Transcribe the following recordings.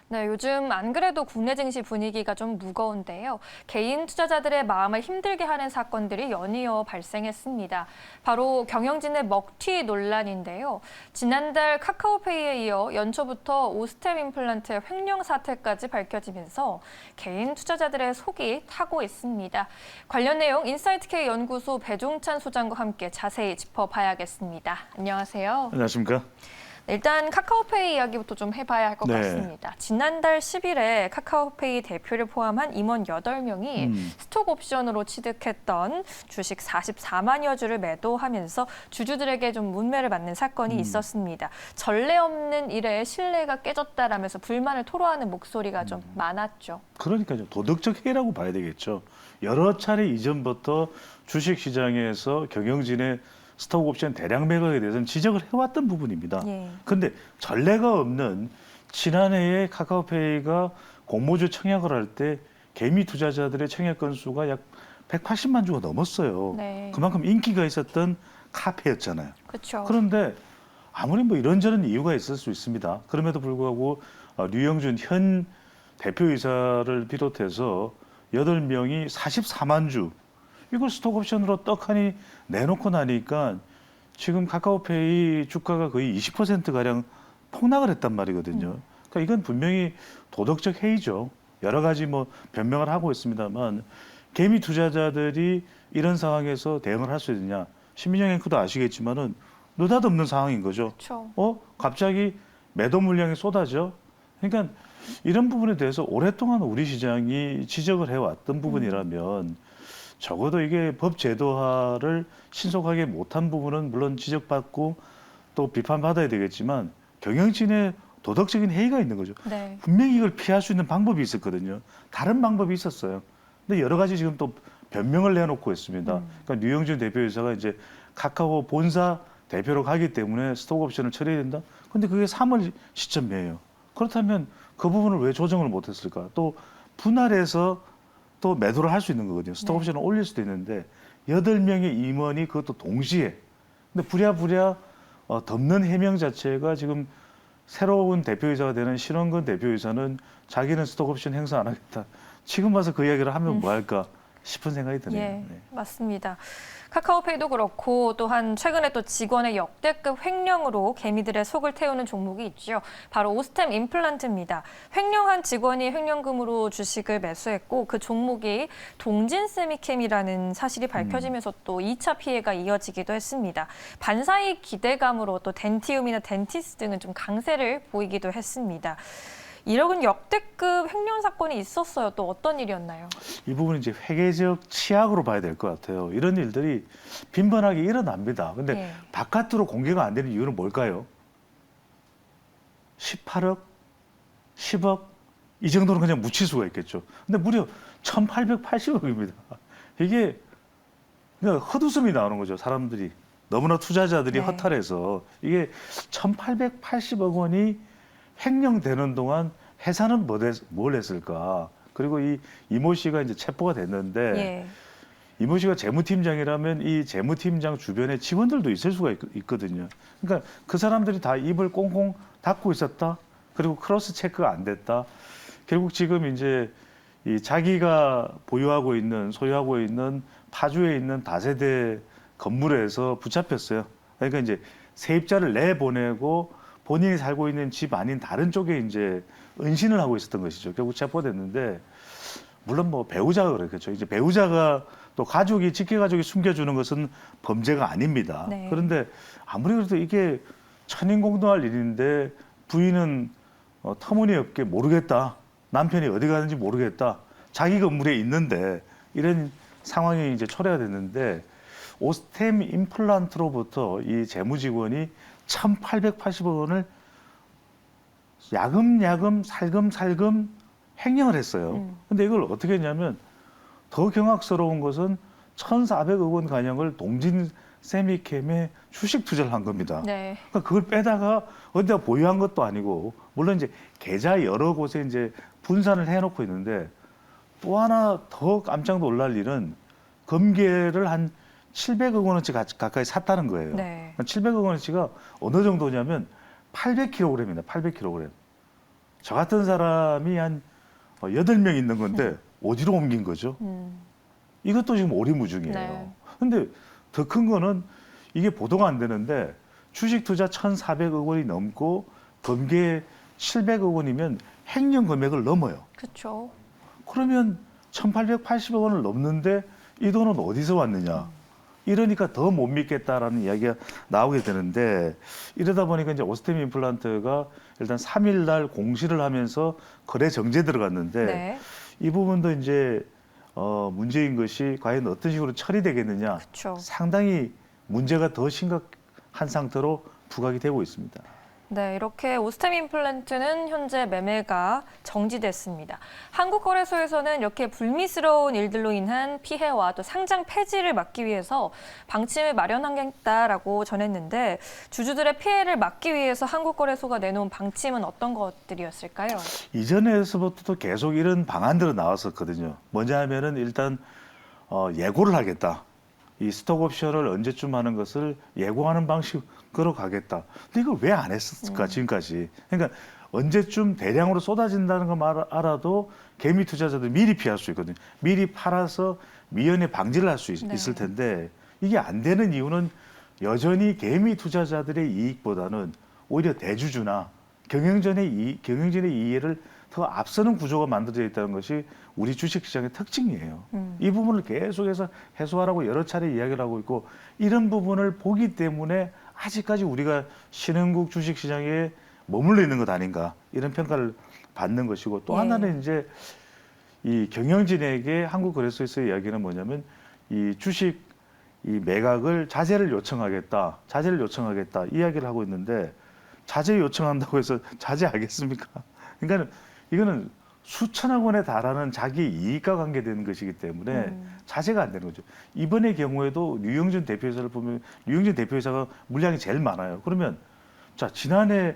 네, 요즘 안 그래도 국내 증시 분위기가 좀 무거운데요. 개인 투자자들의 마음을 힘들게 하는 사건들이 연이어 발생했습니다. 바로 경영진의 먹튀 논란인데요. 지난달 카카오페이에 이어 연초부터 오스템 임플란트의 횡령 사태까지 밝혀지면서 개인 투자자들의 속이 타고 있습니다. 관련 내용 인사이트K 연구소 배종찬 소장과 함께 자세히 짚어봐야겠습니다. 안녕하세요. 안녕하십니까? 일단 카카오페이 이야기부터 좀 해봐야 할 것 네. 같습니다. 지난달 10일에 카카오페이 대표를 포함한 임원 8명이 스톡 옵션으로 취득했던 주식 44만여 주를 매도하면서 주주들에게 좀 문매를 맞는 사건이 있었습니다. 전례 없는 일에 신뢰가 깨졌다라면서 불만을 토로하는 목소리가 좀 많았죠. 그러니까요. 도덕적 해이라고 봐야 되겠죠. 여러 차례 이전부터 주식시장에서 경영진의 스톡 옵션 대량 매각에 대해서는 지적을 해왔던 부분입니다. 그런데 전례가 없는 지난해에 카카오페이가 공모주 청약을 할 때 개미 투자자들의 청약 건수가 약 180만 주가 넘었어요. 네. 그만큼 인기가 있었던 카페였잖아요. 그렇죠. 그런데 아무리 뭐 이런저런 이유가 있을 수 있습니다. 그럼에도 불구하고 류영준 현 대표이사를 비롯해서 8명이 44만 주 이걸 스톡옵션으로 떡하니 내놓고 나니까 지금 카카오페이 주가가 거의 20%가량 폭락을 했단 말이거든요. 그러니까 이건 분명히 도덕적 해이죠. 여러 가지 뭐 변명을 하고 있습니다만 개미 투자자들이 이런 상황에서 대응을 할 수 있느냐. 신민영 앵커도 아시겠지만은 느닷없는 상황인 거죠. 그렇죠. 갑자기 매도 물량이 쏟아져. 그러니까 이런 부분에 대해서 오랫동안 우리 시장이 지적을 해왔던 부분이라면 적어도 이게 법 제도화를 신속하게 못한 부분은 물론 지적받고 또 비판받아야 되겠지만 경영진의 도덕적인 해이가 있는 거죠. 네. 분명히 이걸 피할 수 있는 방법이 있었거든요. 다른 방법이 있었어요. 근데 여러 가지 지금 또 변명을 내놓고 있습니다. 그러니까 류영준 대표이사가 이제 카카오 본사 대표로 가기 때문에 스톡옵션을 처리해야 된다. 근데 그게 3월 시점이에요. 그렇다면 그 부분을 왜 조정을 못했을까? 또 분할해서 또 매도를 할 수 있는 거거든요. 스톡옵션을 올릴 수도 있는데 8명의 임원이 그것도 동시에. 근데 부랴부랴 덮는 해명 자체가 지금 새로운 대표이사가 되는 신원근 대표이사는 자기는 스톡옵션 행사 안 하겠다. 지금 와서 그 이야기를 하면 뭐 할까 싶은 생각이 드네요. 예, 네. 맞습니다. 카카오페이도 그렇고 또한 최근에 또 직원의 역대급 횡령으로 개미들의 속을 태우는 종목이 있죠. 바로 오스템 임플란트입니다. 횡령한 직원이 횡령금으로 주식을 매수했고 그 종목이 동진세미캠이라는 사실이 밝혀지면서 또 2차 피해가 이어지기도 했습니다. 반사익 기대감으로 또 덴티움이나 덴티스 등은 좀 강세를 보이기도 했습니다. 이런 역대급 횡령 사건이 있었어요. 또 어떤 일이었나요? 이 부분은 이제 회계적 치약으로 봐야 될 것 같아요. 이런 일들이 빈번하게 일어납니다. 근데 예. 바깥으로 공개가 안 되는 이유는 뭘까요? 18억? 10억? 이 정도는 그냥 묻힐 수가 있겠죠. 근데 무려 1,880억입니다. 이게 그러니까 헛웃음이 나오는 거죠. 사람들이. 너무나 투자자들이 네. 허탈해서 이게 1,880억 원이 횡령되는 동안 회사는 뭘 했을까? 그리고 이 이모 씨가 이제 체포가 됐는데 예. 이모 씨가 재무팀장이라면 이 재무팀장 주변에 직원들도 있을 수가 있거든요. 그러니까 그 사람들이 다 입을 꽁꽁 닫고 있었다. 그리고 크로스 체크가 안 됐다. 결국 지금 이제 이 자기가 보유하고 있는 소유하고 있는 파주에 있는 다세대 건물에서 붙잡혔어요. 그러니까 이제 세입자를 내보내고 본인이 살고 있는 집 아닌 다른 쪽에 이제 은신을 하고 있었던 것이죠. 결국 체포됐는데 물론 뭐 배우자가 그렇겠죠. 이제 배우자가 또 가족이 직계 가족이 숨겨주는 것은 범죄가 아닙니다. 네. 그런데 아무리 그래도 이게 천인공노할 일인데 부인은 터무니없게 모르겠다. 남편이 어디 가는지 모르겠다. 자기 건물에 있는데 이런 상황이 이제 초래가 됐는데 오스템 임플란트로부터 이 재무직원이 1,880억 원을 야금야금 살금살금 횡령을 했어요. 근데 이걸 어떻게 했냐면 더 경악스러운 것은 1,400억 원 가량을 동진 세미캠에 주식 투자를 한 겁니다. 네. 그러니까 그걸 빼다가 어디다 보유한 것도 아니고 물론 이제 계좌 여러 곳에 이제 분산을 해놓고 있는데 또 하나 더 깜짝 놀랄 일은 금괴를 한 700억 원어치 가까이 샀다는 거예요. 네. 700억 원어치가 어느 정도냐면 800kg입니다. 800kg. 저 같은 사람이 한 8명 있는 건데 어디로 옮긴 거죠? 이것도 지금 오리무중이에요. 네. 근데 더 큰 거는 이게 보도가 안 되는데 주식 투자 1,400억 원이 넘고 검계 700억 원이면 횡령 금액을 넘어요. 그렇죠. 그러면 1,880억 원을 넘는데 이 돈은 어디서 왔느냐? 이러니까 더 못 믿겠다라는 이야기가 나오게 되는데 이러다 보니까 이제 오스템 임플란트가 일단 3일 날 공시를 하면서 거래 정지에 들어갔는데 네. 이 부분도 이제 문제인 것이 과연 어떤 식으로 처리되겠느냐 그렇죠. 상당히 문제가 더 심각한 상태로 부각이 되고 있습니다. 네, 이렇게 오스템 임플란트는 현재 매매가 정지됐습니다. 한국거래소에서는 이렇게 불미스러운 일들로 인한 피해와 또 상장 폐지를 막기 위해서 방침을 마련하겠다라고 전했는데 주주들의 피해를 막기 위해서 한국거래소가 내놓은 방침은 어떤 것들이었을까요? 이전에서부터도 계속 이런 방안들은 나왔었거든요. 뭐냐 하면은 일단 예고를 하겠다. 이 스톡 옵션을 언제쯤 하는 것을 예고하는 방식으로 가겠다. 근데 이걸 왜 안 했을까 지금까지? 그러니까 언제쯤 대량으로 쏟아진다는 거 알아도 개미 투자자들 미리 피할 수 있거든요. 미리 팔아서 미연에 방지를 할 수 네. 있을 텐데 이게 안 되는 이유는 여전히 개미 투자자들의 이익보다는 오히려 대주주나 경영진의 이해를 더 앞서는 구조가 만들어져 있다는 것이 우리 주식시장의 특징이에요. 이 부분을 계속해서 해소하라고 여러 차례 이야기를 하고 있고 이런 부분을 보기 때문에 아직까지 우리가 신흥국 주식시장에 머물러 있는 것 아닌가 이런 평가를 받는 것이고 또 하나는 이제 이 경영진에게 한국거래소에서의 이야기는 뭐냐면 이 주식 이 매각을 자제를 요청하겠다 이야기를 하고 있는데 자제 요청한다고 해서 자제하겠습니까? 그러니까 이거는 수천억 원에 달하는 자기 이익과 관계되는 것이기 때문에 자제가 안 되는 거죠. 이번의 경우에도 류영준 대표이사를 보면 류영준 대표이사가 물량이 제일 많아요. 그러면 자 지난해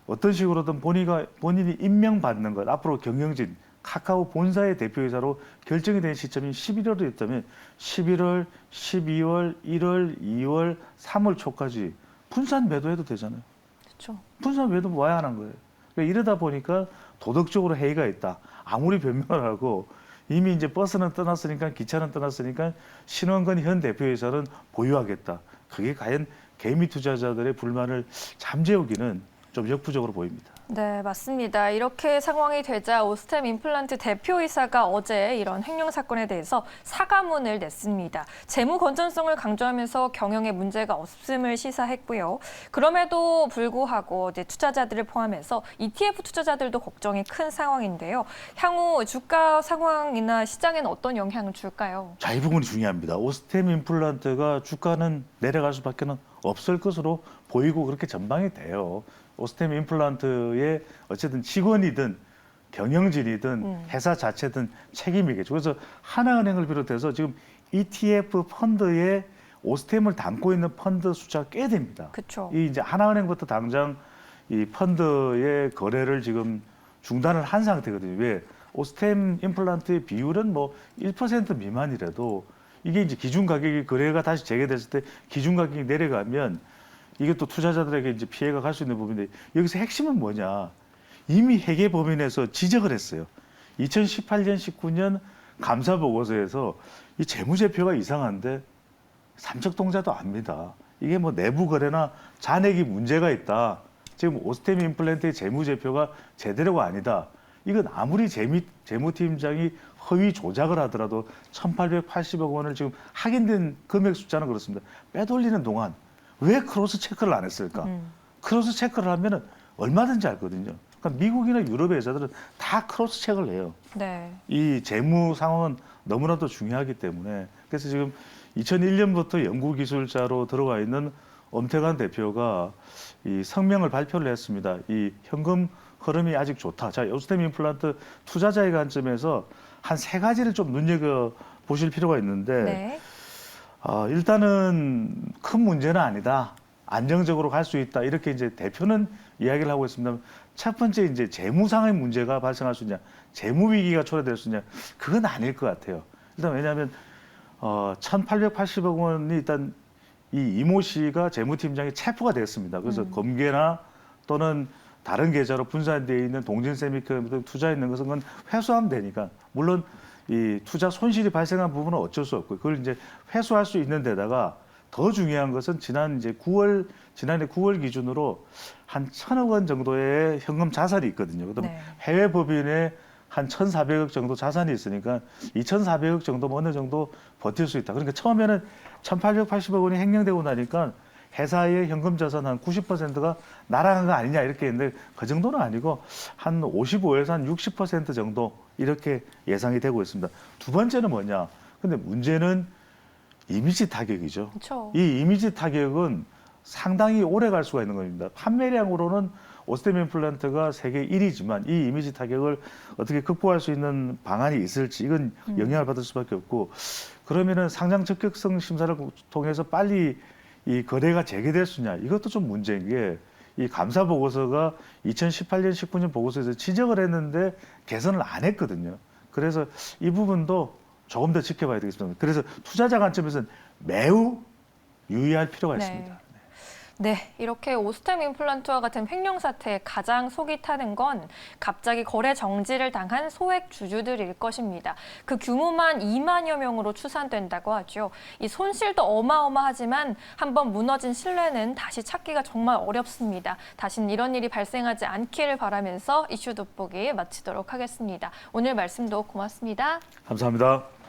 어떤 식으로든 본인이 임명받는 것 앞으로 경영진 카카오 본사의 대표이사로 결정이 된 시점이 11월이었다면 11월, 12월, 1월, 2월, 3월 초까지 분산 매도해도 되잖아요. 그렇죠. 분산 매도 와야 하는 거예요. 그러니까 이러다 보니까 도덕적으로 해이가 있다. 아무리 변명을 하고 이미 이제 버스는 떠났으니까 기차는 떠났으니까 신원근 현 대표이사는 보유하겠다. 그게 과연 개미 투자자들의 불만을 잠재우기는 좀 역부족으로 보입니다. 네, 맞습니다. 이렇게 상황이 되자 오스템 임플란트 대표이사가 어제 이런 횡령 사건에 대해서 사과문을 냈습니다. 재무 건전성을 강조하면서 경영에 문제가 없음을 시사했고요. 그럼에도 불구하고 이제 투자자들을 포함해서 ETF 투자자들도 걱정이 큰 상황인데요. 향후 주가 상황이나 시장에는 어떤 영향을 줄까요? 자, 이 부분이 중요합니다. 오스템 임플란트가 주가는 내려갈 수밖에 없을 것으로 보이고 그렇게 전망이 돼요. 오스템 임플란트의 어쨌든 직원이든 경영진이든 회사 자체든 책임이겠죠. 그래서 하나은행을 비롯해서 지금 ETF 펀드에 오스템을 담고 있는 펀드 숫자가 꽤 됩니다. 그렇죠. 이 이제 하나은행부터 당장 이 펀드의 거래를 지금 중단을 한 상태거든요. 왜? 오스템 임플란트의 비율은 뭐 1% 미만이라도 이게 이제 기준 가격이 거래가 다시 재개됐을 때 기준 가격이 내려가면 이게 또 투자자들에게 이제 피해가 갈 수 있는 부분인데 여기서 핵심은 뭐냐? 이미 회계 법인에서 지적을 했어요. 2018년, 19년 감사 보고서에서 이 재무제표가 이상한데 삼척동자도 압니다. 이게 뭐 내부 거래나 잔액이 문제가 있다. 지금 오스템 임플란트의 재무제표가 제대로가 아니다. 이건 아무리 재무팀장이 허위 조작을 하더라도 1,880억 원을 지금 확인된 금액 숫자는 그렇습니다. 빼돌리는 동안 왜 크로스 체크를 안 했을까? 크로스 체크를 하면은 얼마든지 알거든요. 그러니까 미국이나 유럽의 회사들은 다 크로스 체크를 해요. 네. 이 재무 상황은 너무나도 중요하기 때문에 그래서 지금 2001년부터 연구기술자로 들어와 있는 엄태관 대표가 이 성명을 발표를 했습니다. 이 현금 흐름이 아직 좋다. 자, 오스템 임플란트 투자자의 관점에서 한 3가지를 좀 눈여겨 보실 필요가 있는데 네. 일단은 큰 문제는 아니다. 안정적으로 갈 수 있다. 이렇게 이제 대표는 이야기를 하고 있습니다. 첫 번째 이제 재무상의 문제가 발생할 수 있냐, 재무 위기가 초래될 수 있냐, 그건 아닐 것 같아요. 일단 왜냐하면 1,880억 원이 일단 이 이모 씨가 재무팀장이 체포가 됐습니다. 그래서 검계나 또는 다른 계좌로 분산되어 있는 동진 세미컴퓨터 투자 있는 것은 그건 회수하면 되니까 물론 이 투자 손실이 발생한 부분은 어쩔 수 없고 그걸 이제 회수할 수 있는 데다가 더 중요한 것은 지난해 9월 기준으로 한 1,000억 원 정도의 현금 자산이 있거든요. 그다음 네. 해외 법인에 한 1,400억 정도 자산이 있으니까 2,400억 정도면 어느 정도 버틸 수 있다. 그러니까 처음에는 1,880억 원이 횡령되고 나니까 회사의 현금 자산 한 90%가 날아간 거 아니냐 이렇게 했는데 그 정도는 아니고 한 55에서 한 60% 정도 이렇게 예상이 되고 있습니다. 두 번째는 뭐냐? 근데 문제는 이미지 타격이죠. 그렇죠. 이 이미지 타격은 상당히 오래 갈 수가 있는 겁니다. 판매량으로는 오스템 임플란트가 세계 1위지만 이 이미지 타격을 어떻게 극복할 수 있는 방안이 있을지 이건 영향을 받을 수밖에 없고 그러면은 상장 적격성 심사를 통해서 빨리 이 거래가 재개될 수냐 이것도 좀 문제인 게 이 감사 보고서가 2018년, 19년 보고서에서 지적을 했는데 개선을 안 했거든요. 그래서 이 부분도 조금 더 지켜봐야 되겠습니다. 그래서 투자자 관점에서는 매우 유의할 필요가 네. 있습니다. 네, 이렇게 오스템 임플란트와 같은 횡령 사태에 가장 속이 타는 건 갑자기 거래 정지를 당한 소액 주주들일 것입니다. 그 규모만 2만여 명으로 추산된다고 하죠. 이 손실도 어마어마하지만 한번 무너진 신뢰는 다시 찾기가 정말 어렵습니다. 다시는 이런 일이 발생하지 않기를 바라면서 이슈 돋보기 마치도록 하겠습니다. 오늘 말씀도 고맙습니다. 감사합니다.